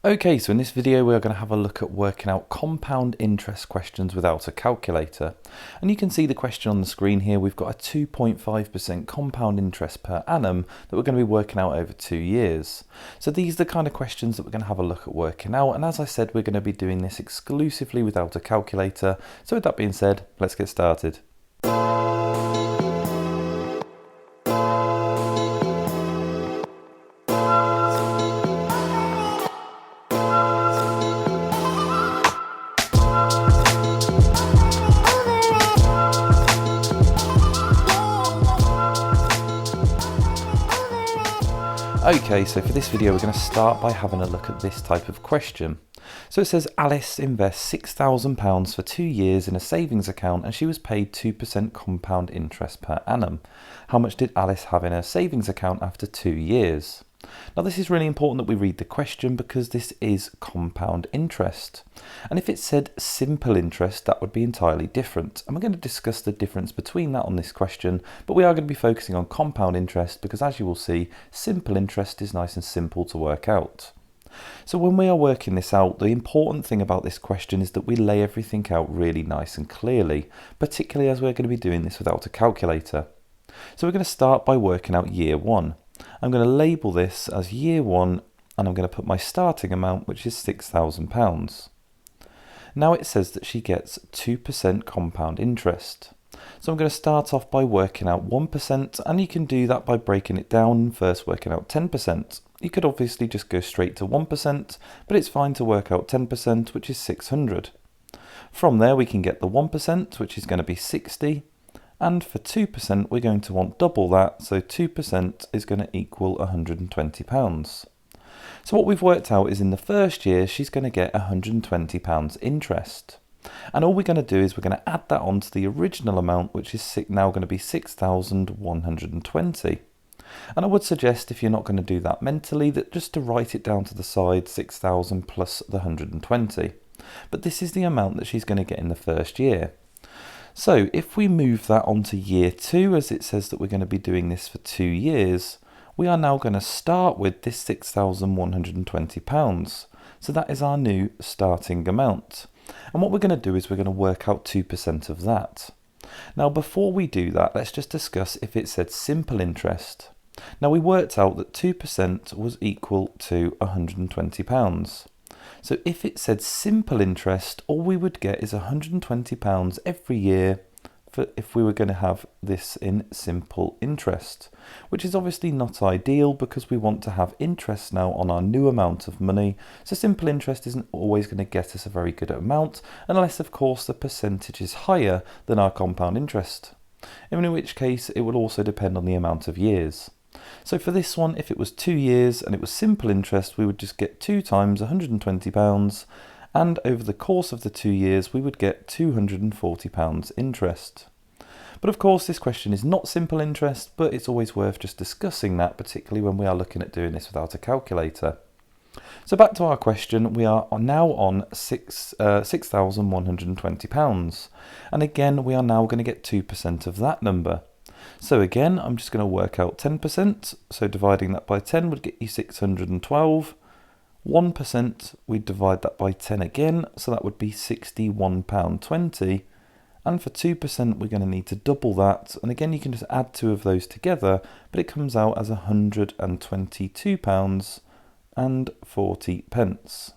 Okay, so in this video we are going to have a look at working out compound interest questions without a calculator. And you can see the question on the screen here. We've got a 2.5% compound interest per annum that we're going to be working out over 2 years. So these are the kind of questions that we're going to have a look at working out. And as I said, we're going to be doing this exclusively without a calculator. So with that being said, let's get started. Okay, so for this video we're going to start by having a look at this type of question. So it says Alice invests £6,000 for 2 years in a savings account and she was paid 2% compound interest per annum. How much did Alice have in her savings account after 2 years? Now this is really important that we read the question because this is compound interest. And if it said simple interest, that would be entirely different. And we're going to discuss the difference between that on this question, but we are going to be focusing on compound interest because, as you will see, simple interest is nice and simple to work out. So when we are working this out, the important thing about this question is that we lay everything out really nice and clearly, particularly as we're going to be doing this without a calculator. So we're going to start by working out year one. I'm going to label this as year one and I'm going to put my starting amount, which is £6,000. Now it says that she gets 2% compound interest. So I'm going to start off by working out 1%, and you can do that by breaking it down and first working out 10%. You could obviously just go straight to 1%, but it's fine to work out 10%, which is 600. From there we can get the 1%, which is going to be 60. And for 2%, we're going to want double that, so 2% is going to equal £120. So what we've worked out is in the first year, she's going to get £120 interest. And all we're going to do is we're going to add that on to the original amount, which is now going to be 6,120. And I would suggest, if you're not going to do that mentally, that just to write it down to the side, 6,000 plus the 120. But this is the amount that she's going to get in the first year. So if we move that on to year two, as it says that we're going to be doing this for 2 years, we are now going to start with this £6,120. So that is our new starting amount. And what we're going to do is we're going to work out 2% of that. Now before we do that, let's just discuss if it said simple interest. Now we worked out that 2% was equal to £120. So if it said simple interest, all we would get is £120 every year if we were going to have this in simple interest, which is obviously not ideal because we want to have interest now on our new amount of money. So simple interest isn't always going to get us a very good amount, unless of course the percentage is higher than our compound interest, in which case it will also depend on the amount of years. So for this one, if it was 2 years and it was simple interest, we would just get 2 times £120, and over the course of the 2 years, we would get £240 interest. But of course, this question is not simple interest, but it's always worth just discussing that, particularly when we are looking at doing this without a calculator. So back to our question, we are now on £6,120. And again, we are now going to get 2% of that number. So again, I'm just going to work out 10%. So dividing that by 10 would get you 612. 1%, we divide that by 10 again. So that would be £61.20. And for 2%, we're going to need to double that. And again, you can just add 2 of those together, but it comes out as £122.40.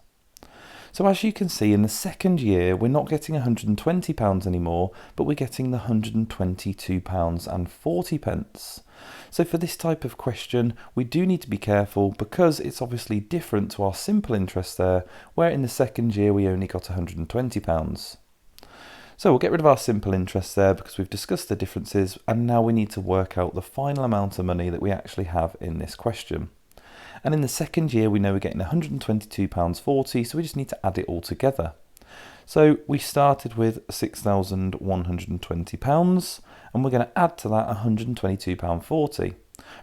So as you can see, in the second year, we're not getting £120 anymore, but we're getting the £122.40. So for this type of question, we do need to be careful because it's obviously different to our simple interest there, where in the second year we only got £120. So we'll get rid of our simple interest there because we've discussed the differences, and now we need to work out the final amount of money that we actually have in this question. And in the second year, we know we're getting £122.40, so we just need to add it all together. So we started with £6,120, and we're going to add to that £122.40.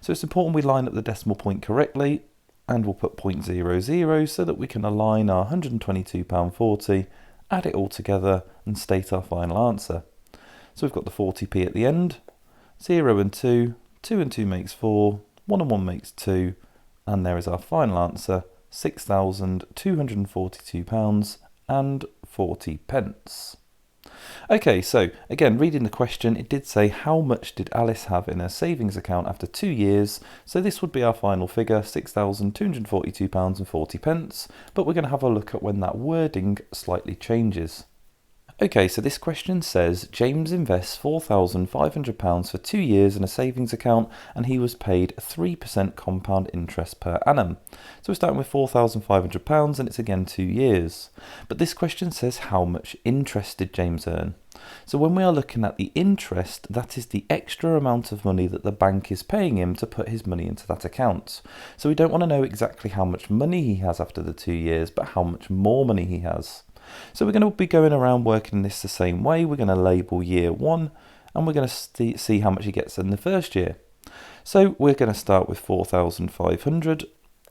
So it's important we line up the decimal point correctly, and we'll put 0.00 so that we can align our £122.40, add it all together, and state our final answer. So we've got the 40p at the end, 0 and 2, 2 and 2 makes 4, 1 and 1 makes 2, and there is our final answer, £6,242.40. Okay, so again, reading the question, it did say how much did Alice have in her savings account after 2 years? So this would be our final figure, £6,242.40, but we're going to have a look at when that wording slightly changes. Okay, so this question says James invests £4,500 for 2 years in a savings account and he was paid 3% compound interest per annum. So we're starting with £4,500 and it's again 2 years. But this question says how much interest did James earn? So when we are looking at the interest, that is the extra amount of money that the bank is paying him to put his money into that account. So we don't want to know exactly how much money he has after the 2 years, but how much more money he has. So we're going to be going around working this the same way. We're going to label year 1 and we're going to see how much he gets in the first year. So we're going to start with 4,500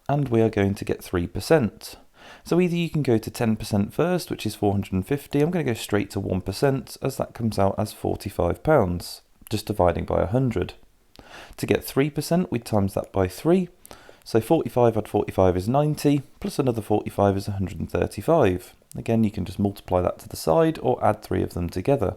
and we are going to get 3%. So either you can go to 10% first, which is 450. I'm going to go straight to 1% as that comes out as £45, just dividing by 100. To get 3%, we times that by 3. So 45 add 45 is 90, plus another 45 is 135. Again, you can just multiply that to the side or add 3 of them together.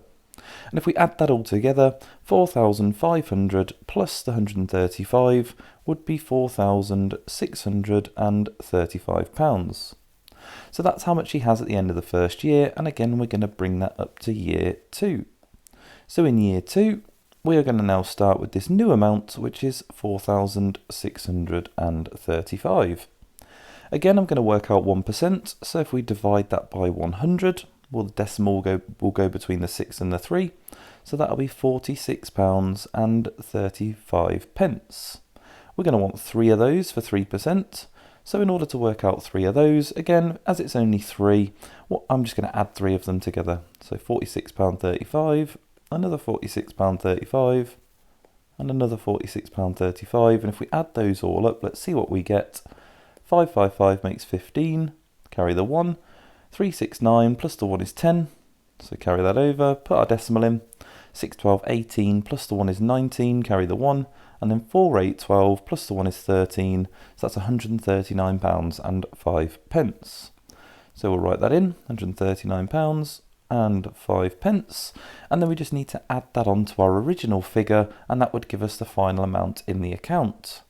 And if we add that all together, 4,500 plus the 135 would be £4,635. So that's how much he has at the end of the first year, and again we're going to bring that up to year 2. So in year 2, we are going to now start with this new amount, which is 4,635. Again, I'm going to work out 1%, so if we divide that by 100, well, the decimal will go between the 6 and the 3, so that'll be £46.35. We're going to want 3 of those for 3%, so in order to work out 3 of those, again, as it's only 3, well, I'm just going to add 3 of them together. So £46.35, another £46.35, and another £46.35, and if we add those all up, let's see what we get. 555 makes 15, carry the 1, 369 plus the 1 is 10, so carry that over, put our decimal in, 612, 18 plus the 1 is 19, carry the 1, and then 4812 plus the 1 is 13, so that's £139 and 5 pence. So we'll write that in, £139 and 5 pence, and then we just need to add that on to our original figure, and that would give us the final amount in the account.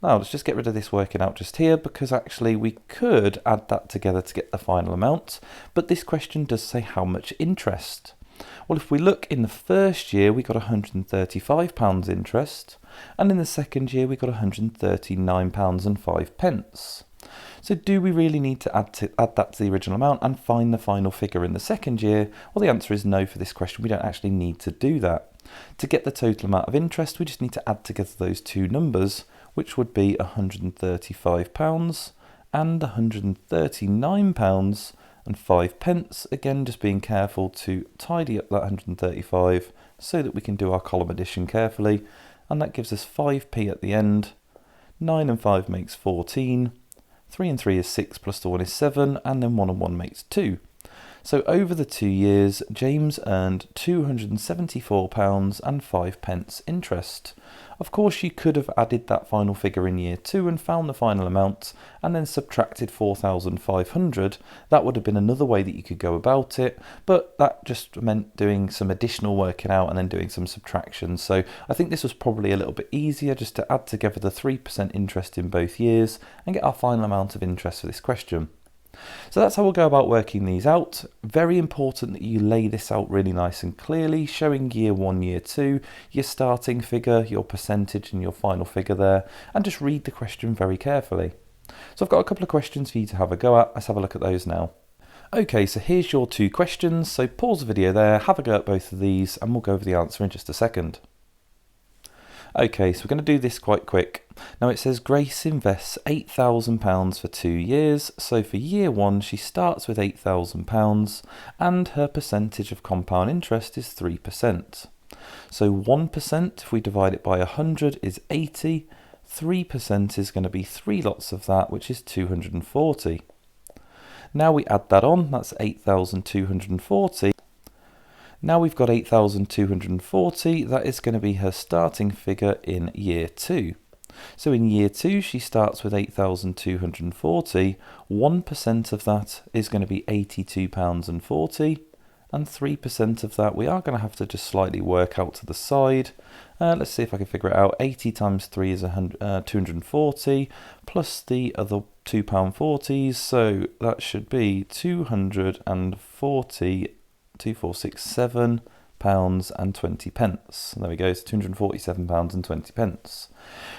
Now let's just get rid of this working out just here, because actually we could add that together to get the final amount, but this question does say how much interest. Well, if we look in the first year, we got £135 interest, and in the second year we got £139 and 5 pence. So do we really need to add that to the original amount and find the final figure in the second year? Well, the answer is no for this question. We don't actually need to do that. To get the total amount of interest, we just need to add together those two numbers, which would be £135 and £139 and 5 pence. Again, just being careful to tidy up that 135 so that we can do our column addition carefully, and that gives us 5p at the end. 9 and 5 makes 14, 3 and 3 is 6 plus the 1 is 7, and then 1 and 1 makes 2. So over the 2 years, James earned £274 and 5 pence interest. Of course, you could have added that final figure in year 2 and found the final amount, and then subtracted 4,500. That would have been another way that you could go about it, but that just meant doing some additional working out and then doing some subtractions. So I think this was probably a little bit easier, just to add together the 3% interest in both years and get our final amount of interest for this question. So that's how we'll go about working these out. Very important that you lay this out really nice and clearly, showing year 1, year 2, your starting figure, your percentage and your final figure there, and just read the question very carefully. So I've got a couple of questions for you to have a go at. Let's have a look at those now. Okay, so here's your 2 questions. So pause the video there, have a go at both of these, and we'll go over the answer in just a second. Okay, so we're going to do this quite quick. Now it says Grace invests £8,000 for 2 years. So for year 1, she starts with £8,000 and her percentage of compound interest is 3%. So 1%, if we divide it by 100, is 80. 3% is going to be 3 lots of that, which is 240. Now we add that on, that's 8,240. Now we've got 8,240, that is going to be her starting figure in year 2. So in year 2, she starts with 8,240. 1% of that is going to be £82.40. And 3% of that we are going to have to just slightly work out to the side. Let's see if I can figure it out. 80 times 3 is 240, plus the other £2.40s, so that should be 240, 2467 pounds and 20 pence. There we go, it's 247 pounds and 20 pence.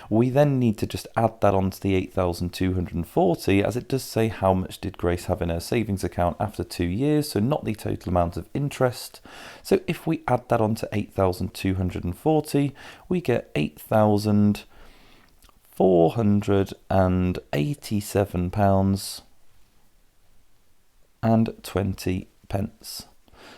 We then need to just add that onto the 8,240, as it does say how much did Grace have in her savings account after 2 years, so not the total amount of interest. So if we add that onto 8,240, we get £8,487 and 20 pence.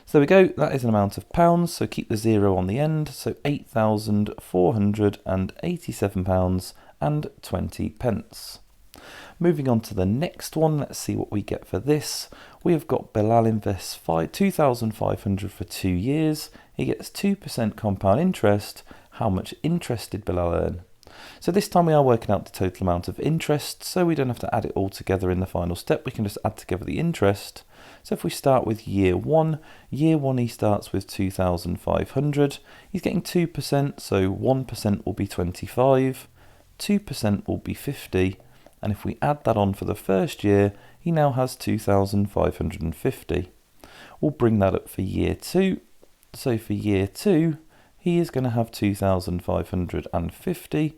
So there we go, that is an amount of pounds, so keep the 0 on the end, so £8,487 and 20 pence. Moving on to the next one, let's see what we get for this. We have got Bilal invests £2,500 for 2 years. He gets 2% compound interest. How much interest did Bilal earn? So this time we are working out the total amount of interest, so we don't have to add it all together in the final step. We can just add together the interest. So if we start with year 1, he starts with 2,500. He's getting 2%, so 1% will be 25, 2% will be 50, and if we add that on for the first year, he now has 2,550. We'll bring that up for year 2. So for year 2, he is going to have 2,550,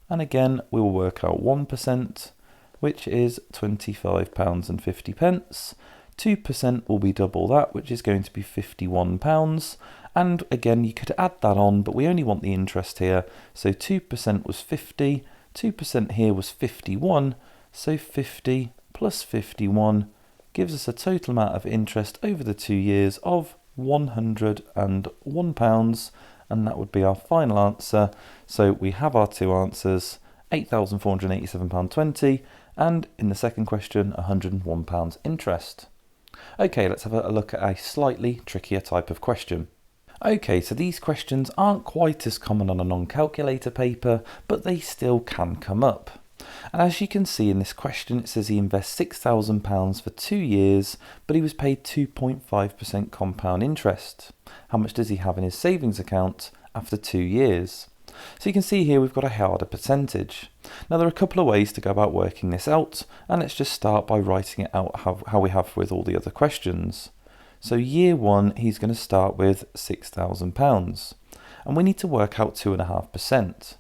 and again we will work out 1%, which is £25.50. 2% will be double that, which is going to be £51. And again, you could add that on, but we only want the interest here. So 2% was 50, 2% here was 51. So 50 plus 51 gives us a total amount of interest over the 2 years of £101. And that would be our final answer. So we have our two answers, £8,487.20, and in the second question, £101 interest. Okay, let's have a look at a slightly trickier type of question. Okay, so these questions aren't quite as common on a non-calculator paper, but they still can come up. And as you can see in this question, it says he invests £6,000 for 2 years, but he was paid 2.5% compound interest. How much does he have in his savings account after 2 years? So you can see here we've got a harder percentage. Now there are a couple of ways to go about working this out, and let's just start by writing it out how we have with all the other questions. So year 1, he's going to start with £6,000, and we need to work out 2.5%.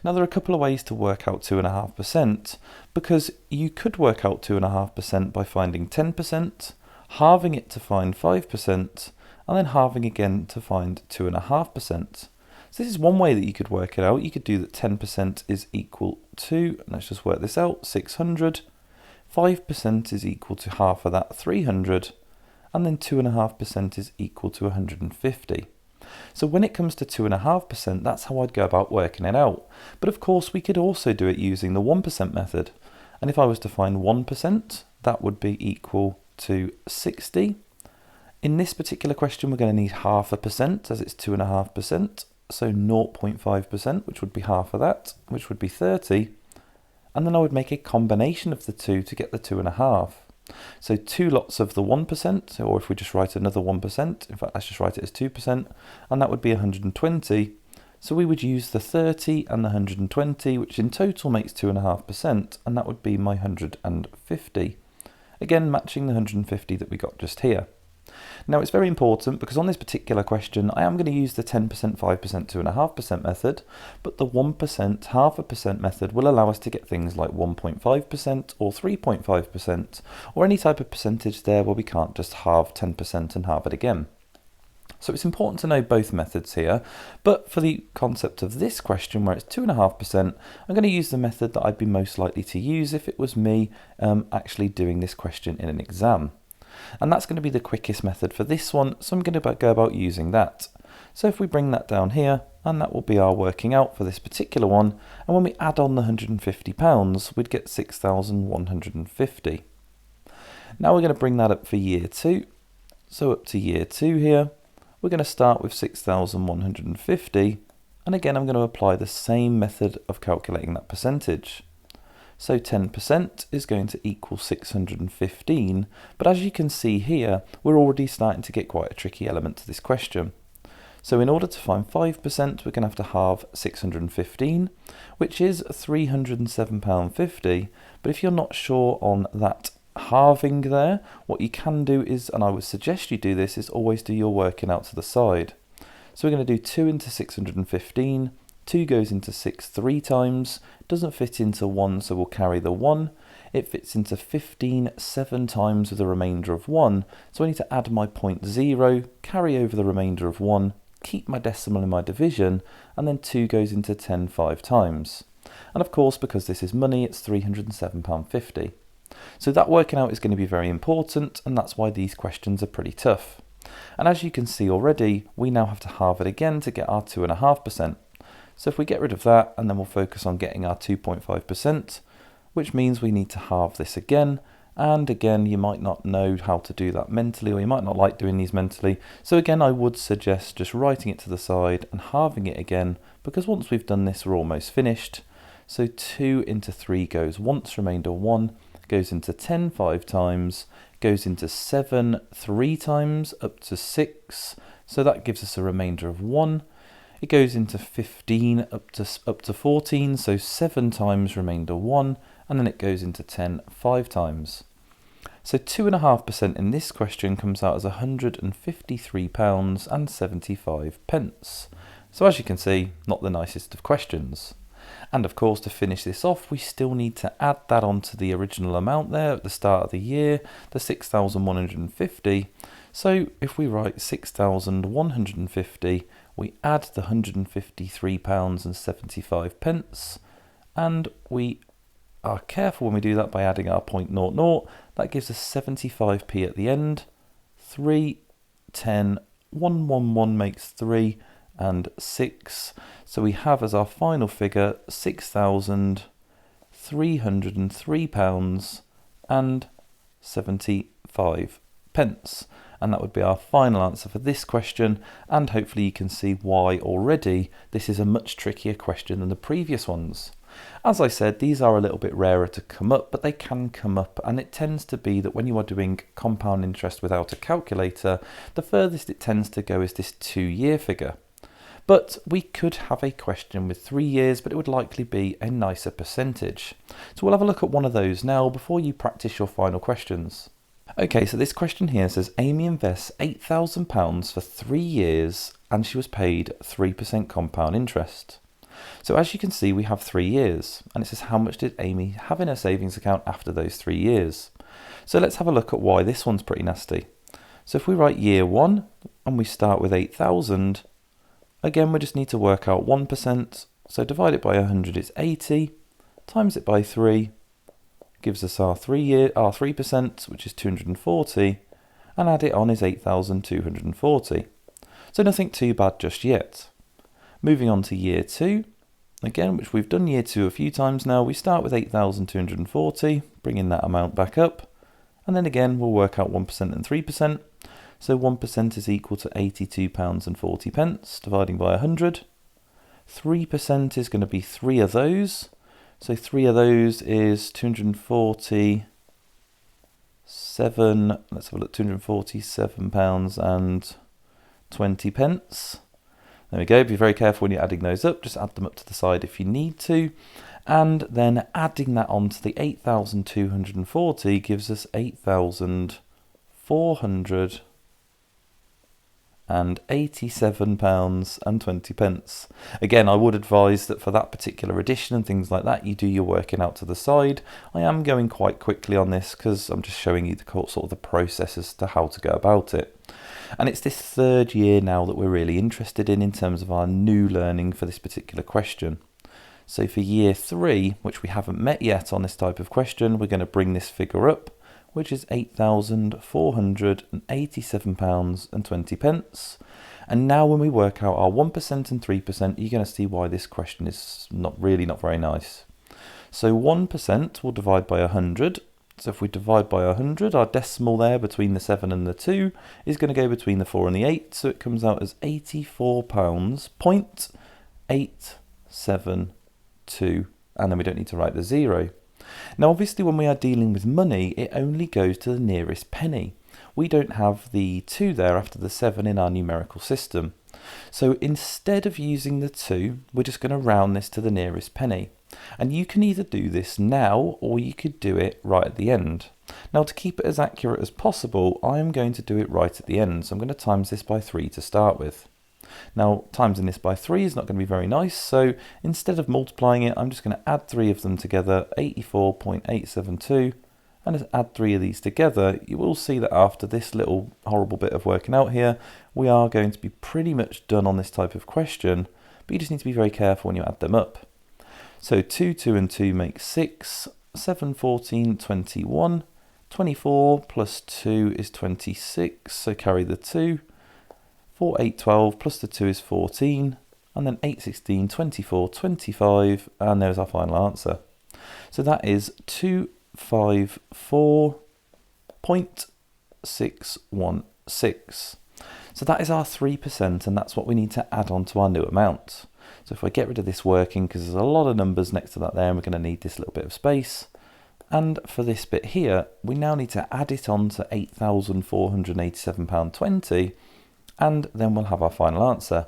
Now there are a couple of ways to work out 2.5%, because you could work out 2.5% by finding 10%, halving it to find 5%, and then halving again to find 2.5%. So this is one way that you could work it out. You could do that 10% is equal to, let's just work this out, 600. 5% is equal to half of that, 300. And then 2.5% is equal to 150. So when it comes to 2.5%, that's how I'd go about working it out. But of course, we could also do it using the 1% method. And if I was to find 1%, that would be equal to 60. In this particular question, we're going to need half a percent, as it's 2.5%. So 0.5%, which would be half of that, which would be 30. And then I would make a combination of the two to get the 2.5. So 2 lots of the 1%, or if we just write another 1%, in fact, let's just write it as 2%, and that would be 120. So we would use the 30 and the 120, which in total makes 2.5%, and that would be my 150. Again, matching the 150 that we got just here. Now it's very important because on this particular question I am going to use the 10%, 5%, 2.5% method, but the 1%, 0.5% method will allow us to get things like 1.5% or 3.5% or any type of percentage there where we can't just halve 10% and halve it again. So it's important to know both methods here, but for the concept of this question where it's 2.5%, I'm going to use the method that I'd be most likely to use if it was me actually doing this question in an exam. And that's going to be the quickest method for this one, so I'm going to go about using that. So if we bring that down here, and that will be our working out for this particular one, and when we add on the £150, we'd get 6,150. Now we're going to bring that up for year 2. So up to year 2 here, we're going to start with 6,150, And again, I'm going to apply the same method of calculating that percentage. So 10% is going to equal 615, but as you can see here, we're already starting to get quite a tricky element to this question. So in order to find 5%, we're going to have to halve 615, which is £307.50. But if you're not sure on that halving there, what you can do is, and I would suggest you do this, is always do your working out to the side. So we're going to do 2 into 615, 2 goes into 6 3 times, doesn't fit into 1, so we'll carry the 1. It fits into 15 7 times with a remainder of 1, so I need to add my 0.0, carry over the remainder of 1, keep my decimal in my division, and then 2 goes into 10 5 times. And of course, because this is money, it's £307.50. So that working out is going to be very important, and that's why these questions are pretty tough. And as you can see already, we now have to halve it again to get our 2.5%. So if we get rid of that, and then we'll focus on getting our 2.5%, which means we need to halve this again. And again, you might not know how to do that mentally, or you might not like doing these mentally. So again, I would suggest just writing it to the side and halving it again, because once we've done this, we're almost finished. So 2 into 3 goes once, remainder 1, goes into 10 5 times, goes into 7 3 times, up to 6. So that gives us a remainder of 1. It goes into 15 up to 14, so 7 times, remainder 1, and then it goes into 10 5 times. So 2.5% in this question comes out as £153.75. So as you can see, not the nicest of questions. And of course, to finish this off, we still need to add that onto the original amount there at the start of the year, the 6,150. So if we write 6,150, we add the £153.75, and we are careful when we do that by adding our 0.00. That gives us 75p at the end. 3, 10, 111 makes 3, and 6. So we have as our final figure £6,303.75. And that would be our final answer for this question, and hopefully you can see why already this is a much trickier question than the previous ones. As I said, these are a little bit rarer to come up, but they can come up, and it tends to be that when you are doing compound interest without a calculator, the furthest it tends to go is this 2-year figure. But we could have a question with 3 years, but it would likely be a nicer percentage. So we'll have a look at one of those now before you practice your final questions. Okay, so this question here says Amy invests £8,000 for 3 years and she was paid 3% compound interest. So as you can see, we have 3 years, and it says how much did Amy have in her savings account after those 3 years. So let's have a look at why this one's pretty nasty. So if we write year 1 and we start with 8,000, again we just need to work out 1%, so divide it by 100 is 80, times it by 3, gives us our 3%, which is 240, and add it on is 8,240. So nothing too bad just yet. Moving on to year 2, again, which we've done year 2 a few times now, we start with 8,240, bringing that amount back up, and then again we'll work out 1% and 3%, so 1% is equal to £82.40, dividing by 100. 3% is going to be 3 of those, so 3 of those is 247, let's have a look, £247.20. There we go, be very careful when you're adding those up, just add them up to the side if you need to. And then adding that on to the 8,240 gives us £8,487.20. Again, I would advise that for that particular edition and things like that, you do your working out to the side. I am going quite quickly on this because I'm just showing you the sort of the process as to how to go about it. And it's this 3rd year now that we're really interested in terms of our new learning for this particular question. So for year 3, which we haven't met yet on this type of question, we're going to bring this figure up, which is £8,487.20. And now when we work out our 1% and 3%, you're going to see why this question is not very nice. So 1% will divide by 100. So if we divide by 100, our decimal there between the 7 and the 2 is going to go between the 4 and the 8. So it comes out as £84.84. 8, 7, 2, and then we don't need to write the 0. Now obviously when we are dealing with money, it only goes to the nearest penny. We don't have the 2 there after the 7 in our numerical system. So instead of using the 2, we're just going to round this to the nearest penny. And you can either do this now or you could do it right at the end. Now to keep it as accurate as possible, I'm going to do it right at the end. So I'm going to times this by 3 to start with. Now timesing this by 3 is not going to be very nice, so instead of multiplying it, I'm just going to add 3 of them together, 84.872, and just add 3 of these together. You will see that after this little horrible bit of working out here, we are going to be pretty much done on this type of question, but you just need to be very careful when you add them up. So 2, 2 and 2 make 6, 7, 14, 21, 24 plus 2 is 26, so carry the 2, 4, 8, 12 plus the 2 is 14, and then 8, 16, 24, 25, and there's our final answer. So that is 254.616. So that is our 3%, and that's what we need to add on to our new amount. So if I get rid of this working, because there's a lot of numbers next to that there, and we're going to need this little bit of space. And for this bit here, we now need to add it on to £8,487.20, and then we'll have our final answer.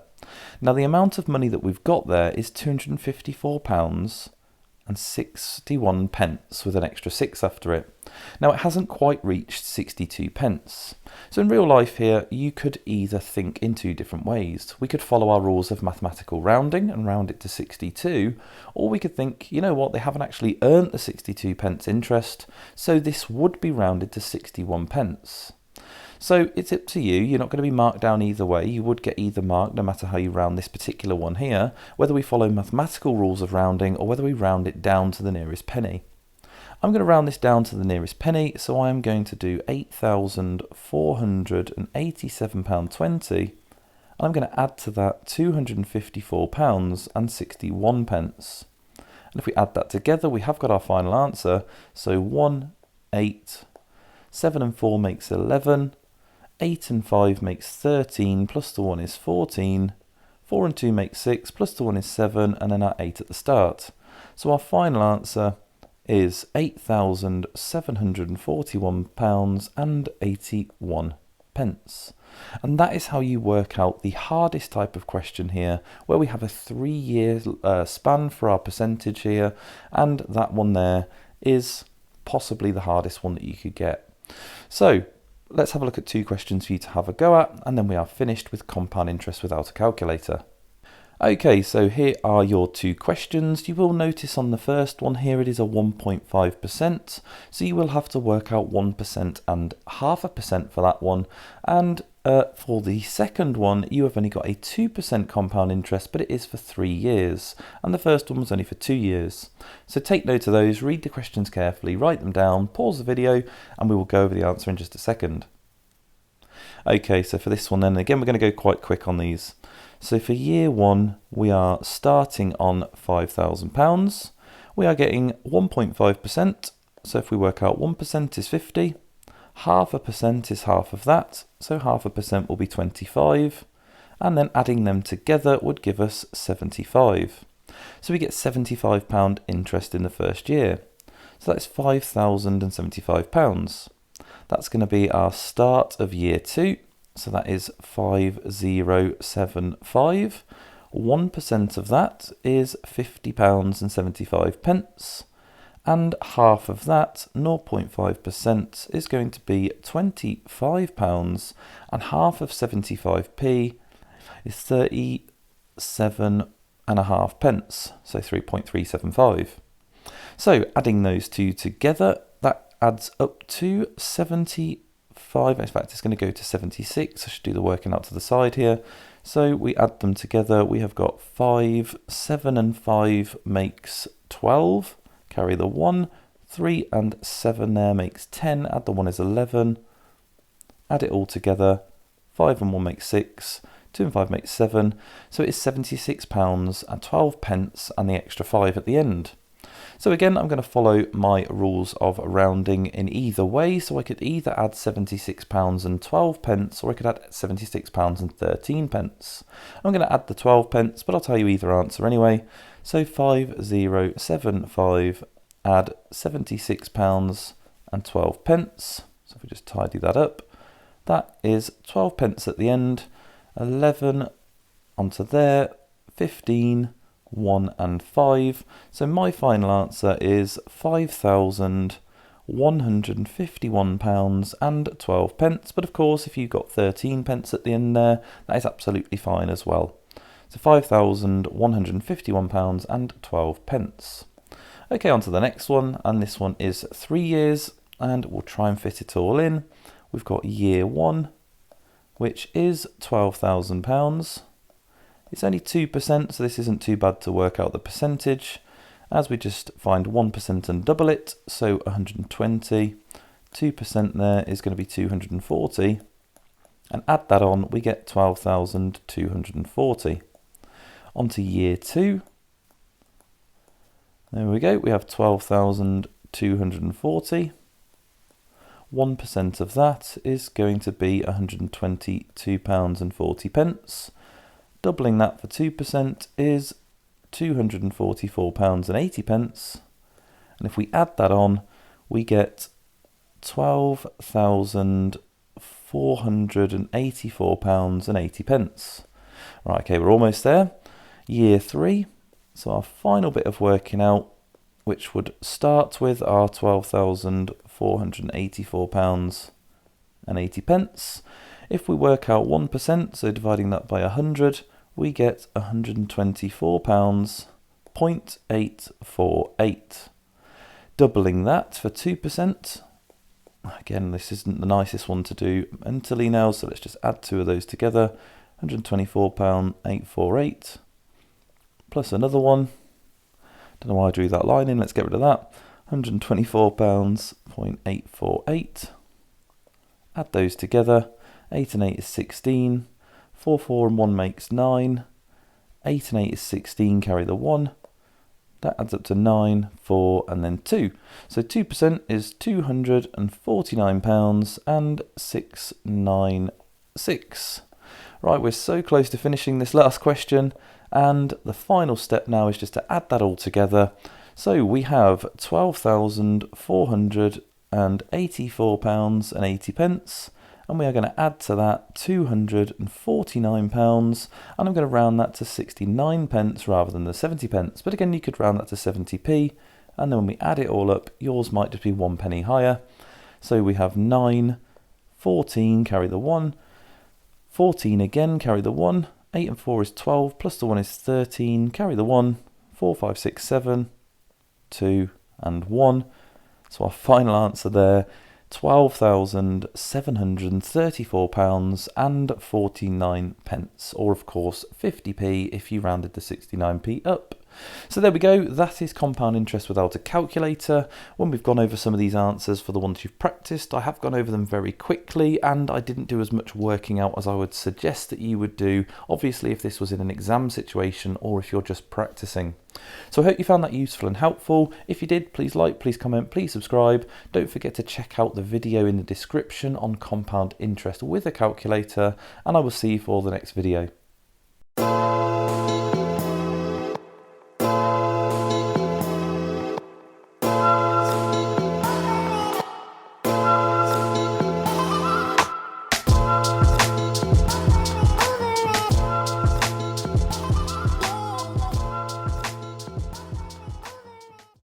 Now the amount of money that we've got there is £254.61 with an extra 6 after it. Now it hasn't quite reached 62 pence. So in real life here, you could either think in 2 different ways. We could follow our rules of mathematical rounding and round it to 62, or we could think, you know what, they haven't actually earned the 62 pence interest, so this would be rounded to 61 pence. So it's up to you. You're not going to be marked down either way. You would get either mark no matter how you round this particular one here, whether we follow mathematical rules of rounding or whether we round it down to the nearest penny. I'm going to round this down to the nearest penny, so I am going to do £8,487.20, and I'm going to add to that £254.61. And if we add that together, we have got our final answer. So 1, 8, 7 and 4 makes 11. 8 and 5 makes 13, plus the 1 is 14, 4 and 2 makes 6, plus the 1 is 7, and then our 8 at the start. So our final answer is £8,741.81. And that is how you work out the hardest type of question here, where we have a 3-year span for our percentage here, and that one there is possibly the hardest one that you could get. So let's have a look at 2 questions for you to have a go at, and then we are finished with compound interest without a calculator. Okay, so here are your 2 questions. You will notice on the first one here it is a 1.5%, so you will have to work out 1% and 0.5% for that one, and for the second one you have only got a 2% compound interest, but it is for 3 years, and the first one was only for 2 years. So take note of those, read the questions carefully, write them down, pause the video, and we will go over the answer in just a second. Okay, so for this one then, again we're going to go quite quick on these. So for year 1, we are starting on £5,000. We are getting 1.5%. So if we work out 1% is 50, 0.5% is half of that. So 0.5% will be 25. And then adding them together would give us 75. So we get £75 interest in the first year. So that's £5,075. That's going to be our start of year 2. So that is 5075. 1% of that is £50.75, and half of that, 0.5%, is going to be £25, and half of 75p is 37.5 pence, so 3.375. So adding those 2 together, that adds up to 75. In fact, it's going to go to 76. I should do the working out to the side here. So we add them together. We have got 5, 7 and 5 makes 12. Carry the 1, 3 and 7 there makes 10. Add the 1 is 11. Add it all together. 5 and 1 makes 6. 2 and 5 makes 7. So it is £76 and 12 pence and the extra 5 at the end. So again, I'm going to follow my rules of rounding in either way. So I could either add £76 and 12 pence, or I could add £76 and 13 pence. I'm going to add the 12 pence, but I'll tell you either answer anyway. So 5075, add £76 and 12 pence. So if we just tidy that up, that is 12 pence at the end, 11 onto there, 15, 1 and 5. So my final answer is £5,151 and 12 pence. But of course, if you've got 13 pence at the end there, that is absolutely fine as well. So £5,151 and 12 pence. Okay, on to the next one, and this one is 3 years, and we'll try and fit it all in. We've got year 1, which is £12,000. It's only 2%, so this isn't too bad to work out the percentage, as we just find 1% and double it, so 120. 2% there is going to be 240, and add that on, we get 12,240. On to year 2. There we go, we have 12,240. 1% of that is going to be £122.40. Doubling that for 2% is £244.80. And if we add that on, we get £12,484.80. Right, okay, we're almost there. Year 3. So our final bit of working out, which would start with our £12,484.80. If we work out 1%, so dividing that by 100, we get £124.848. Doubling that for 2%. Again, this isn't the nicest one to do mentally now, so let's just add 2 of those together. £124.848 plus another one. Don't know why I drew that line in, let's get rid of that. £124.848. Add those together. 8 and 8 is 16. 4, 4 and 1 makes 9. 8 and 8 is 16, carry the 1. That adds up to 9, 4 and then 2. So 2% is £249.696. Right, we're so close to finishing this last question, and the final step now is just to add that all together. So we have £12,484.80, and we are going to add to that £249, and I'm going to round that to 69 pence rather than the 70 pence. But again, you could round that to 70p, and then when we add it all up, yours might just be 1 penny higher. So we have 9, 14, carry the 1, 14 again, carry the 1, 8 and 4 is 12, plus the 1 is 13, carry the 1, 4, 5, 6, 7, 2 and 1. So our final answer there, £12,734 and 49 pence, or of course 50p if you rounded the 69p up. So there we go, that is compound interest without a calculator. When we've gone over some of these answers for the ones you've practiced, I have gone over them very quickly, and I didn't do as much working out as I would suggest that you would do, obviously if this was in an exam situation or if you're just practicing. So I hope you found that useful and helpful. If you did, please like, please comment, please subscribe. Don't forget to check out the video in the description on compound interest with a calculator, and I will see you for the next video.